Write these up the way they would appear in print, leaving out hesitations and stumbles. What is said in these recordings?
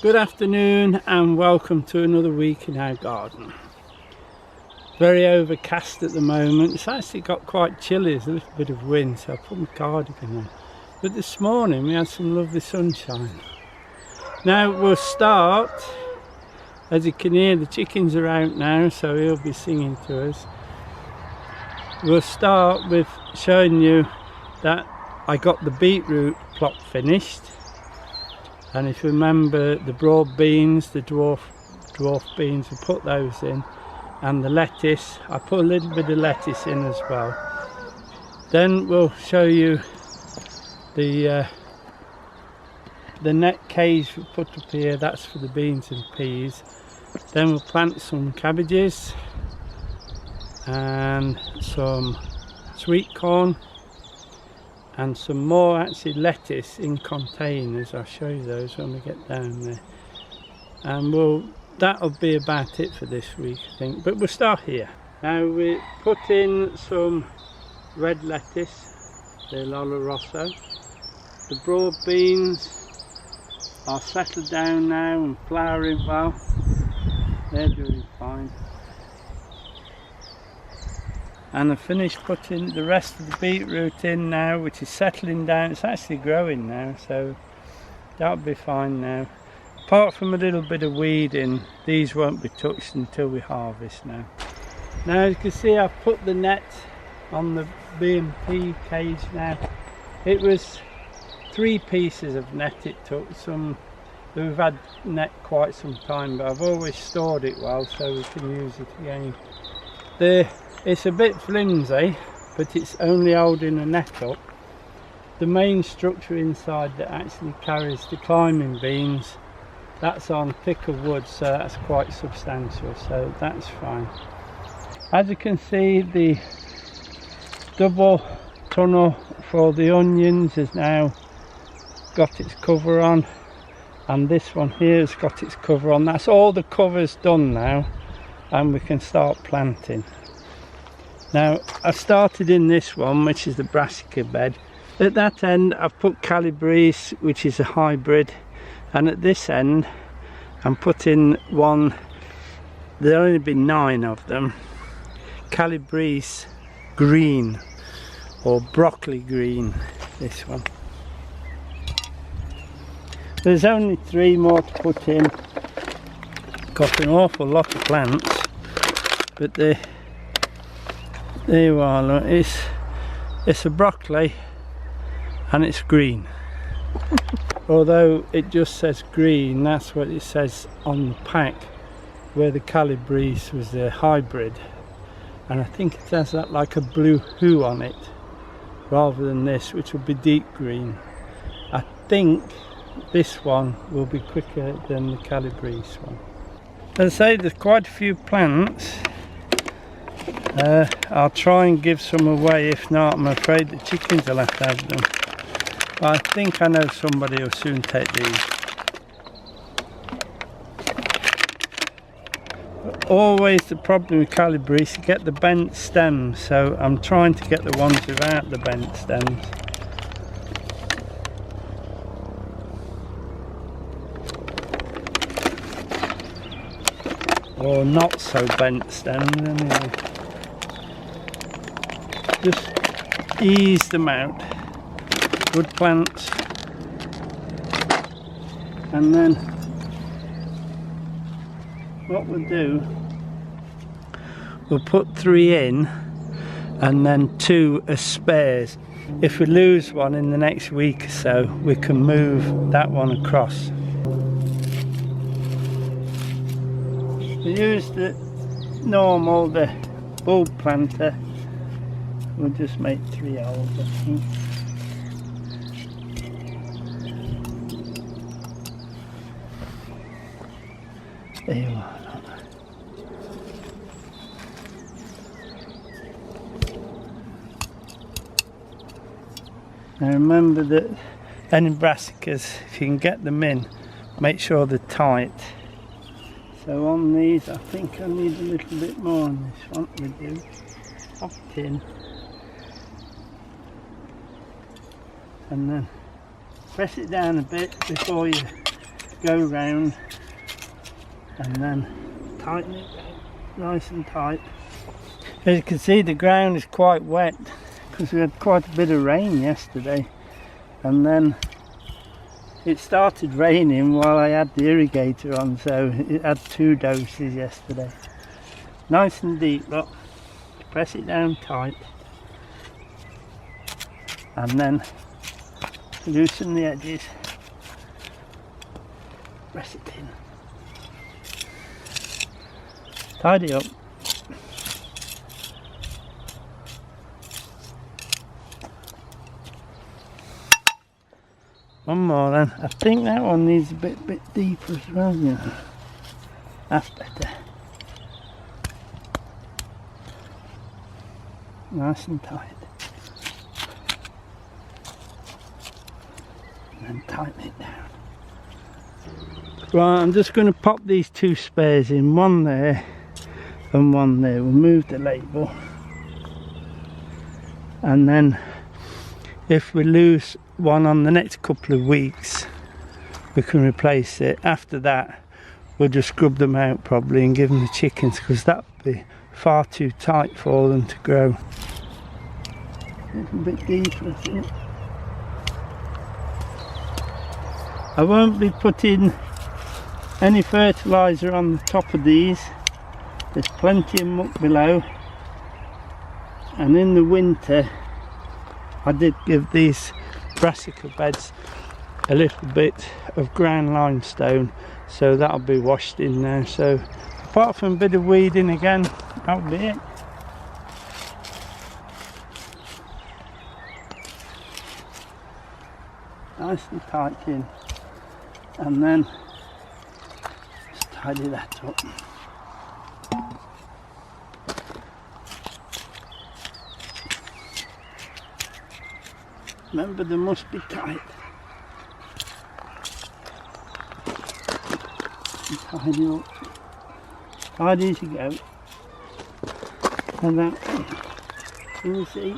Good afternoon and welcome to another week in our garden. Very overcast at the moment. It's actually got quite chilly, there's a little bit of wind, so I put my cardigan on. But this morning we had some lovely sunshine. Now we'll start, as you can hear the chickens are out now, so he'll be singing to us. We'll start with showing you that I got the beetroot plot finished. And if you remember the broad beans, the dwarf beans, we put those in, and the lettuce, I put a little bit of lettuce in as well. Then we'll show you the net cage we put up here, that's for the beans and peas. Then we'll plant some cabbages and some sweet corn and some more actually lettuce in containers. I'll show you those when we get down there. And that'll be about it for this week, I think. But we'll start here. Now we put in some red lettuce, the lollo rosso. The broad beans are settled down now and flowering well. They're doing fine. And I finished putting the rest of the beetroot in now, which is settling down. It's actually growing now, so that'll be fine now. Apart from a little bit of weeding, these won't be touched until we harvest now. Now as you can see, I've put the net on the B&P cage now. It was 3 pieces of net it took. We've had net quite some time, but I've always stored it well so we can use it again. It's a bit flimsy, but it's only holding a net up. The main structure inside that actually carries the climbing beans, that's on thicker wood, so that's quite substantial, so that's fine. As you can see, the double tunnel for the onions has now got its cover on, and this one here has got its cover on. That's all the covers done now, and we can start planting. Now I've started in this one, which is the brassica bed. At that end I've put calabrese, which is a hybrid, and at this end I'm putting one, there'll only be 9 of them, calabrese green or broccoli green, this one. There's only 3 more to put in. Got an awful lot of plants, but there you are, look, it's a broccoli and it's green. Although it just says green, that's what it says on the pack, where the calabrese was the hybrid, and I think it has that like a blue hue on it rather than this, which will be deep green. I think this one will be quicker than the calabrese one. As I say, there's quite a few plants. I'll try and give some away, if not I'm afraid the chickens will have to have them. But I think I know somebody will soon take these. But always the problem with calabrese, you get the bent stems, so I'm trying to get the ones without the bent stems. Or not so bent stems anyway. Just ease them out. Good plants. And then what we'll do, we'll put 3 in and then 2 as spares. If we lose one in the next week or so, we can move that one across. We use the normal, the bulb planter. We'll just make 3 holes, I think. There you are. Now remember that any brassicas, if you can get them in, make sure they're tight. So on these, I think I need a little bit more on this one. We do. Pop it in. And then press it down a bit before you go round and then tighten it down nice and tight. As you can see, the ground is quite wet because we had quite a bit of rain yesterday, and then it started raining while I had the irrigator on, so it had 2 doses yesterday. Nice and deep, look. Press it down tight and then loosen the edges, press it in, tidy up. One more then. I think that one needs a bit deeper as well, you know. That's better. Nice and tight. And then tighten it down. Right, I'm just going to pop these 2 spares in, one there and one there. We'll move the label. And then if we lose one on the next couple of weeks, we can replace it. After that, we'll just scrub them out probably and give them the chickens, because that would be far too tight for them to grow. A little bit deeper, I think. I won't be putting any fertiliser on the top of these. There's plenty of muck below, and in the winter I did give these brassica beds a little bit of ground limestone, so that'll be washed in now. So apart from a bit of weeding again, that'll be it. Nice and tight in, and then just tidy that up. Remember, they must be tight. And tidy up. Tidy as you go. And that, can you see?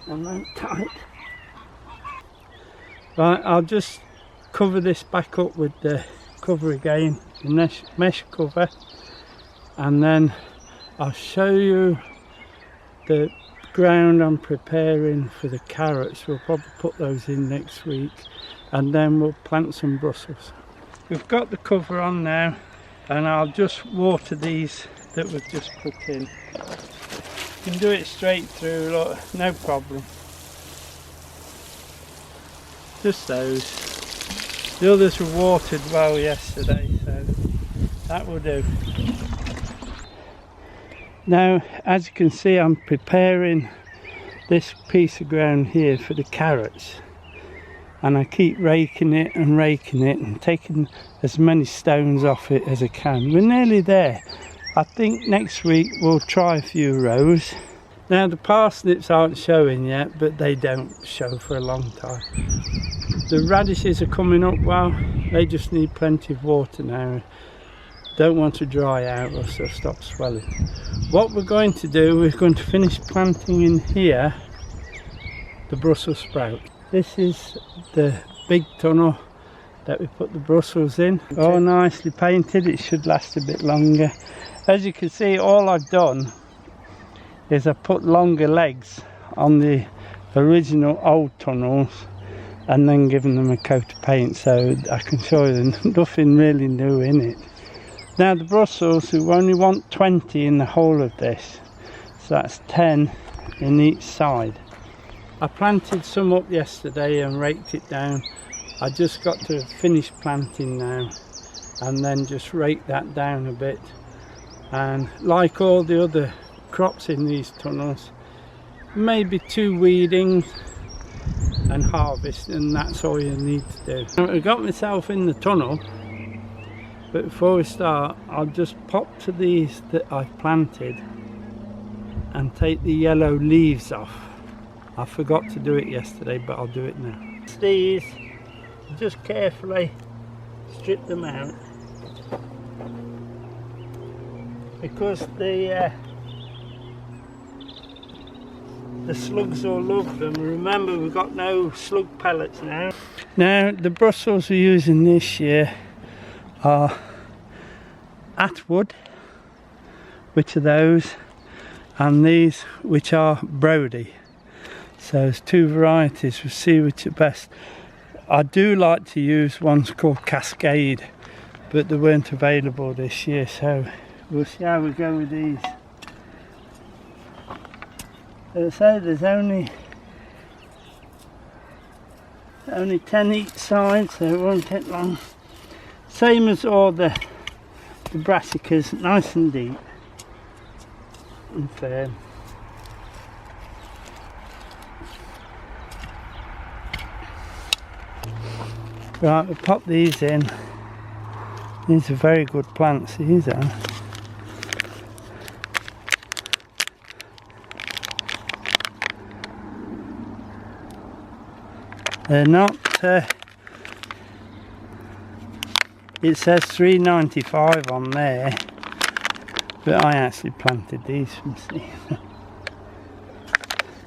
And then tight. Right, I'll just cover this back up with the cover again, the mesh cover, and then I'll show you the ground I'm preparing for the carrots. We'll probably put those in next week, and then we'll plant some Brussels. We've got the cover on now, and I'll just water these that we've just put in. You can do it straight through, look, no problem. Just those. The others were watered well yesterday, so that will do. Now, as you can see, I'm preparing this piece of ground here for the carrots, and I keep raking it and taking as many stones off it as I can. We're nearly there. I think next week we'll try a few rows. Now, the parsnips aren't showing yet, but they don't show for a long time. The radishes are coming up well. They just need plenty of water now. Don't want to dry out or so stop swelling. What we're going to do, we're going to finish planting in here the Brussels sprout. This is the big tunnel that we put the Brussels in. All nicely painted. It should last a bit longer. As you can see, all I've done is I put longer legs on the original old tunnels and then given them a coat of paint, so I can show you nothing really new in it. Now, the Brussels, we only want 20 in the whole of this, so that's 10 in each side. I planted some up yesterday and raked it down. I just got to finish planting now and then just rake that down a bit. And like all the other crops in these tunnels, maybe 2 weedings and harvest, and that's all you need to do. Now, I got myself in the tunnel, but before we start, I'll just pop to these that I've planted and take the yellow leaves off. I forgot to do it yesterday, but I'll do it now. These, just carefully strip them out, because the slugs will love them. Remember, we've got no slug pellets now. Now the Brussels we're using this year are Atwood, which are those, and these which are Brody. So there's two varieties, we'll see which are best. I do like to use ones called Cascade, but they weren't available this year, so we'll see how we go with these. As I say, there's only 10 each side, so it won't take long. Same as all the brassicas, nice and deep and firm. Right, we'll pop these in. These are very good plants, these are. They're not, it says $3.95 on there, but I actually planted these from seed.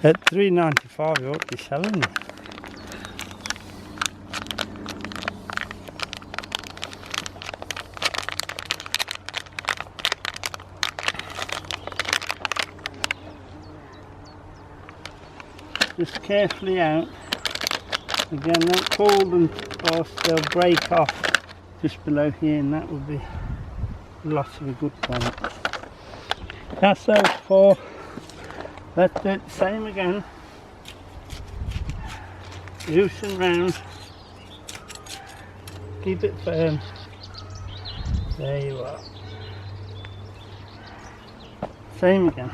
At $3.95 you ought to be selling them. Just carefully out. Again, don't pull them or they'll break off just below here, and that will be lots of a good plant. That's those four. Let's do it the same again. Loose and round. Keep it firm. There you are. Same again.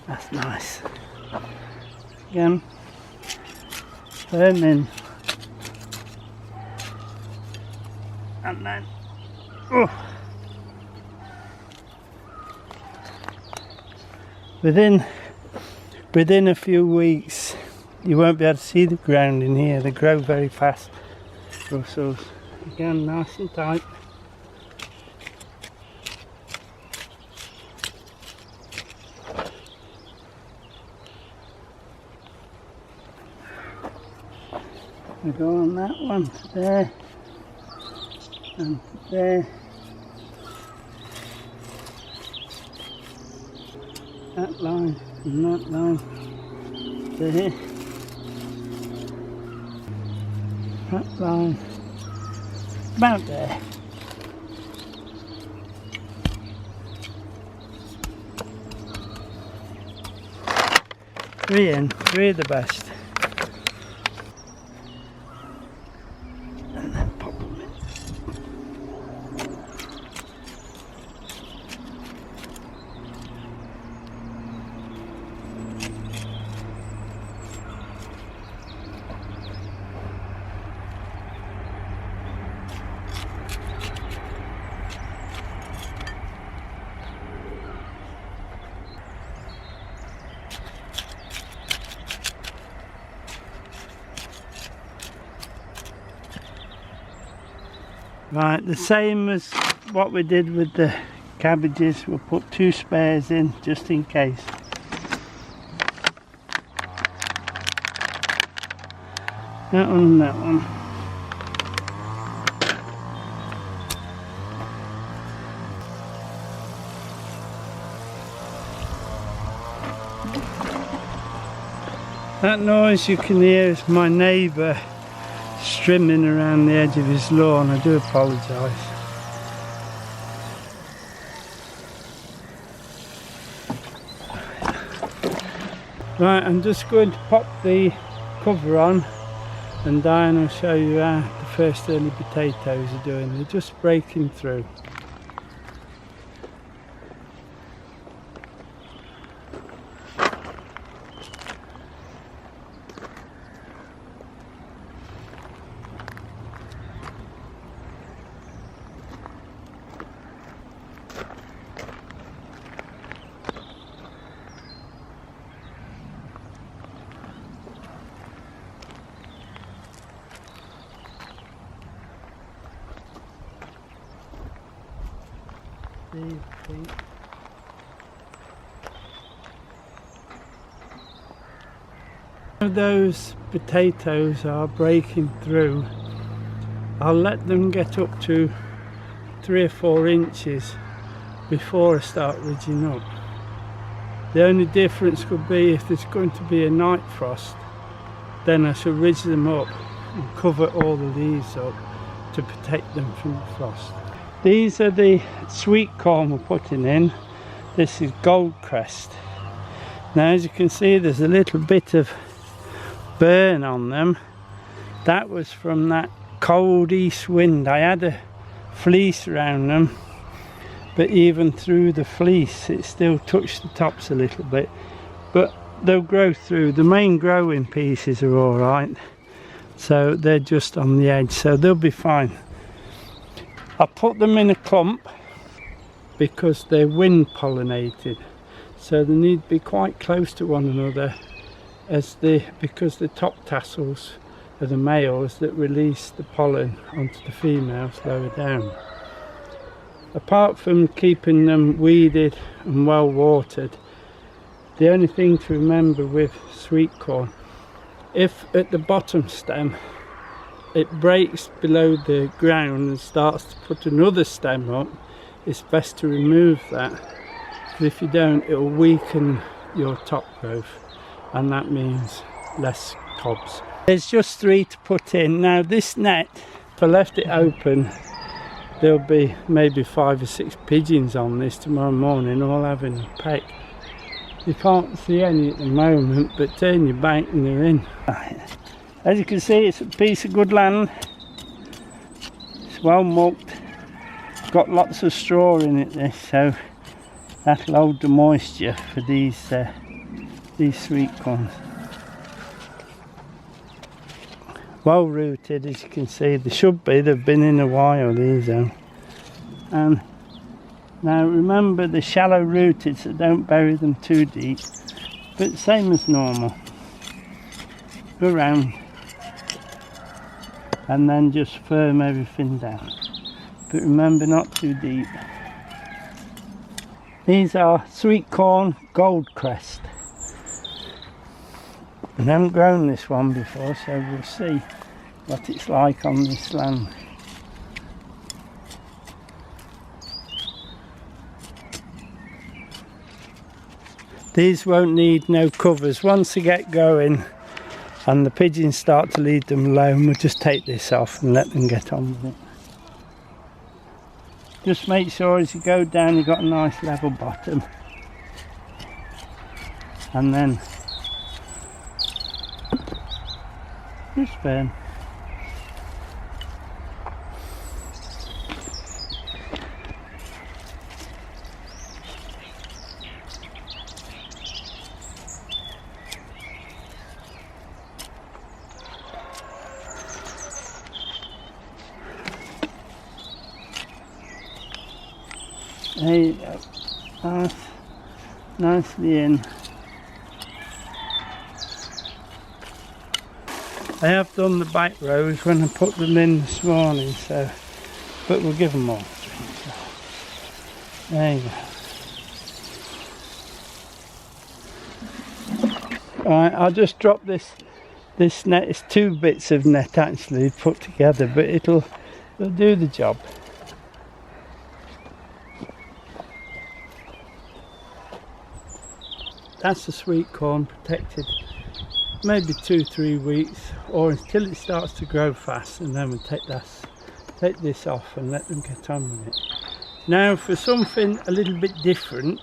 That's nice. Again, firm in, and then, within a few weeks, you won't be able to see the ground in here. They grow very fast. Brussels, again, nice and tight. We go on that one to there and to there. That line and that line there. That line about there. Three in, three are the best. Right, the same as what we did with the cabbages, we'll put 2 spares in just in case. That one and that one. That noise you can hear is my neighbour trimming around the edge of his lawn. I do apologise. Right, I'm just going to pop the cover on and Diane will show you how the first early potatoes are doing. They're just breaking through. seeds, I think. Those potatoes are breaking through. I'll let them get up to 3 or 4 inches before I start ridging up. The only difference could be if there's going to be a night frost, then I shall ridge them up and cover all the leaves up to protect them from the frost. These are the sweet corn we're putting in. This is Goldcrest. Now as you can see, there's a little bit of burn on them. That was from that cold east wind. I had a fleece around them, but even through the fleece it still touched the tops a little bit, but they'll grow through. The main growing pieces are all right, so they're just on the edge, so they'll be fine. I put them in a clump because they're wind pollinated, so they need to be quite close to one another, because the top tassels are the males that release the pollen onto the females lower down. Apart from keeping them weeded and well watered, the only thing to remember with sweet corn, if at the bottom stem it breaks below the ground and starts to put another stem up, it's best to remove that, because if you don't, it will weaken your top growth, and that means less cobs. There's just 3 to put in. Now this net, if I left it open, there'll be maybe 5 or 6 pigeons on this tomorrow morning, all having a peck. You can't see any at the moment, but turn your back and they're in. As you can see, it's a piece of good land. It's well mucked. Got lots of straw in it, this, so that'll hold the moisture for these sweet corns. Well rooted, as you can see. They should be. They've been in a while, these are. And now remember, the shallow rooted, so don't bury them too deep, but same as normal. Go round and then just firm everything down, but remember, not too deep. These are sweet corn Goldcrest, and I haven't grown this one before, so we'll see what it's like on this land. These won't need no covers. Once they get going and the pigeons start to leave them alone, we'll just take this off and let them get on with it. Just make sure as you go down you've got a nice level bottom, and then just firm. There you go, nicely in. I have done the back rows when I put them in this morning, so, but we'll give them more. There you go. Alright, I'll just drop this net. It's 2 bits of net actually put together, but it'll do the job. That's the sweet corn protected maybe 2-3 weeks, or until it starts to grow fast, and then we'll take this off and let them get on with it. Now for something a little bit different,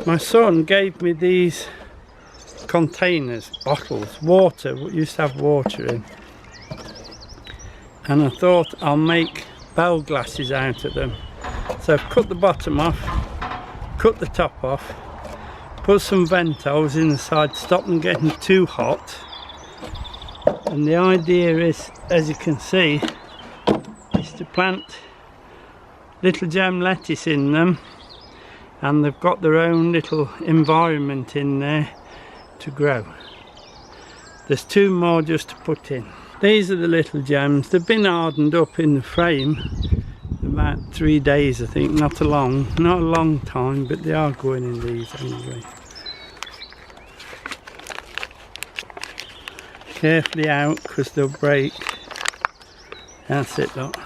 my son gave me these containers, bottles, water, what used to have water in, and I thought I'll make bell glasses out of them. So I've cut the bottom off, cut the top off, put some vent holes in the side to stop them getting too hot, and the idea is, as you can see, is to plant little gem lettuce in them, and they've got their own little environment in there to grow. There's 2 more just to put in. These are the little gems. They've been hardened up in the frame about about 3 days, I think. Not a long time, but they are going in these anyway. Carefully out, because they'll break. That's it, look.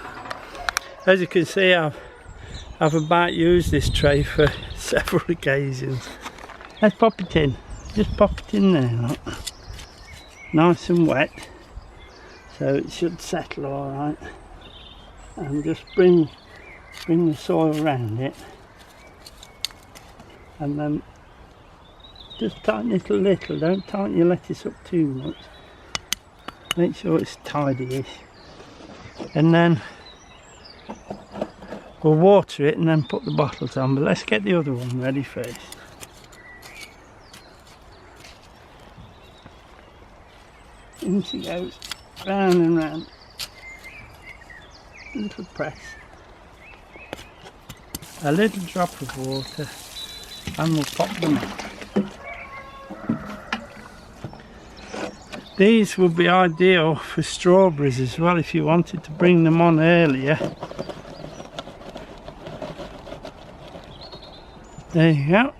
As you can see, I've about used this tray for several occasions. Let's pop it in. Just pop it in there, look. Nice and wet, so it should settle all right. And just bring the soil around it, and then just tighten it a little. Don't tighten your lettuce up too much. Make sure it's tidy-ish, and then we'll water it and then put the bottles on. But let's get the other one ready first. In she goes, round and round. A little press. A little drop of water, and we'll pop them on. These would be ideal for strawberries as well if you wanted to bring them on earlier. There you go.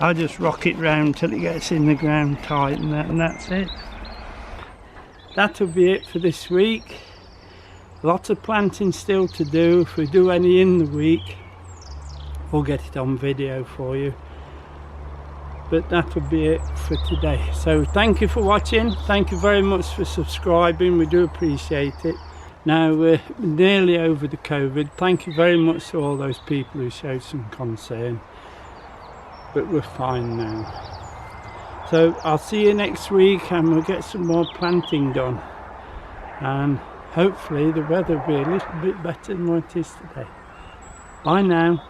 I'll just rock it round till it gets in the ground tight, and that's it. That'll be it for this week. Lots of planting still to do. If we do any in the week, we'll get it on video for you. But that'll be it for today. So thank you for watching. Thank you very much for subscribing. We do appreciate it. Now we're nearly over the COVID. Thank you very much to all those people who showed some concern. But we're fine now. So I'll see you next week, and we'll get some more planting done. And hopefully the weather will be a little bit better than what it is today. Bye now.